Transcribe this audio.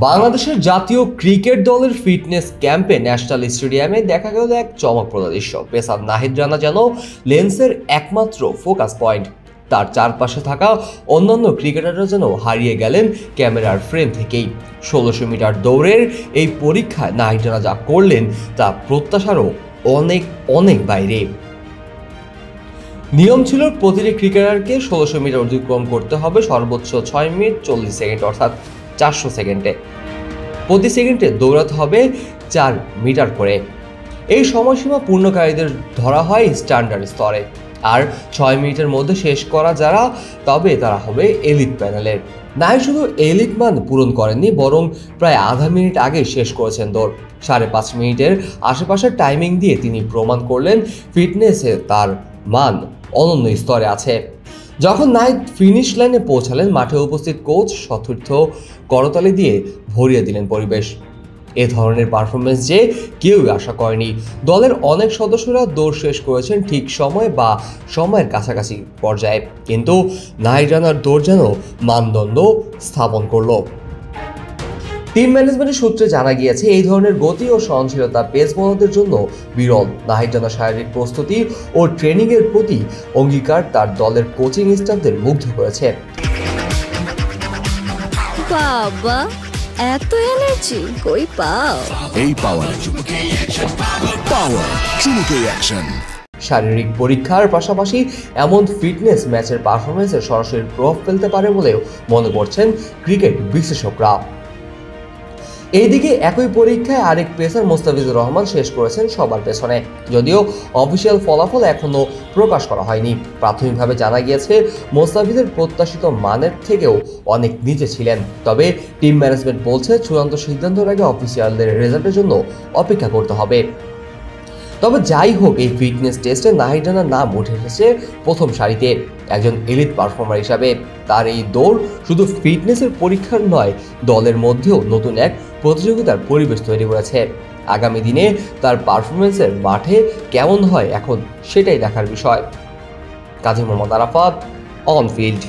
বাংলাদেশের জাতীয় ক্রিকেট দলের ফিটনেস ক্যাম্পে ন্যাশনাল স্টেডিয়ামে দেখা গেল এক চমকপ্রদ দৃশ্য। পেসার নাহিদ রানা যেন লেন্সের একমাত্র ফোকাস পয়েন্ট। তার চারপাশে থাকা অন্যান্য ক্রিকেটাররা যেন হারিয়ে গেলেন ক্যামেরার ফ্রেম থেকেই। ১৬০০ মিটার দৌড়ের এই পরীক্ষায় নাহিদ রানা যা করলেন তা প্রত্যাশারও অনেক অনেক বাইরে। নিয়ম ছিল প্রতিটি ক্রিকেটারকে ১৬০০ মিটার অতিক্রম করতে হবে সর্বোচ্চ ৬ মিনিট ৪০ সেকেন্ড অর্থাৎ ৪০০ সেকেন্ডে। প্রতি সেকেন্ডে দৌড়াতে হবে ৪ মিটার করে। এই সময়সীমা পূর্ণকারীদের ধরা হয় স্ট্যান্ডার্ড স্তরে, আর ৬ মিনিটের মধ্যে শেষ করা যারা তবে তারা হবে এলিট প্যানেলের। নাহিদ শুধু এলিট মান পূরণ করেননি, বরং প্রায় আধা মিনিট আগে শেষ করেছেন দৌড়। ৫.৫ মিনিটের আশেপাশের টাইমিং দিয়ে তিনি প্রমাণ করলেন ফিটনেসে তার মান অনন্য স্তরে আছে। যখন নাহিদ ফিনিশ লাইনে পৌঁছালেন, মাঠে উপস্থিত কোচ সতীর্থ করতালি দিয়ে ভরিয়ে দিলেন পরিবেশ। এ ধরনের পারফরমেন্স যে কেউই আশা করেনি। দলের অনেক সদস্যরা দৌড় শেষ করেছেন ঠিক সময় বা সময়ের কাছাকাছি পর্যায়ে, কিন্তু নাহিদ রানার দৌড় যেন মানদণ্ড স্থাপন করলো। টিম ম্যানেজমেন্টের সূত্রে জানা গিয়েছে, এই ধরনের গতি ও সহনশীলতা পেস বোলারদের জন্য বিরল। নাহিদ রানার শারীরিক প্রস্তুতি ও ট্রেনিংয়ের প্রতি অঙ্গীকার তার দলের কোচিং স্টাফদের মুগ্ধ করেছে। বাবা, এত এনার্জি কই পাও? এই পাওয়ার চুমুকে অ্যাকশন। শারীরিক পরীক্ষার পাশাপাশি এমন ফিটনেস ম্যাচের পারফরমেন্সে সরাসরি প্রভাব ফেলতে পারে বলেও মনে করছেন ক্রিকেট বিশেষজ্ঞরা। এইদিকে একই পরীক্ষায় আরেক পেসার মোস্তাফিজুর রহমান শেষ করেছেন সবার পেছনে। যদিও অফিসিয়াল ফলাফল এখনো প্রকাশ করা হয়নি, প্রাথমিকভাবে জানা গিয়েছে মোস্তাফিজের প্রত্যাশিত মানের থেকেও অনেক নিচে ছিলেন। তবে টিম ম্যানেজমেন্ট বলছে চূড়ান্ত সিদ্ধান্তের আগে অফিসিয়ালদের রেজাল্টের জন্য অপেক্ষা করতে হবে। তবে যাই হোক, এই ফিটনেস টেস্টে নাহিদ রানার নাম উঠে এসেছে প্রথম সারিতে একজন এলিট পারফর্মার হিসাবে। তার এই দৌড় শুধু ফিটনেসের পরীক্ষার নয়, দলের মধ্যেও নতুন এক প্রতিযোগিতার পরিবেশ তৈরি করেছে। আগামী দিনে তার পারফরমেন্সের মাঠে কেমন হয় এখন সেটাই দেখার বিষয়। Kazi Mohammad Arafat, on field.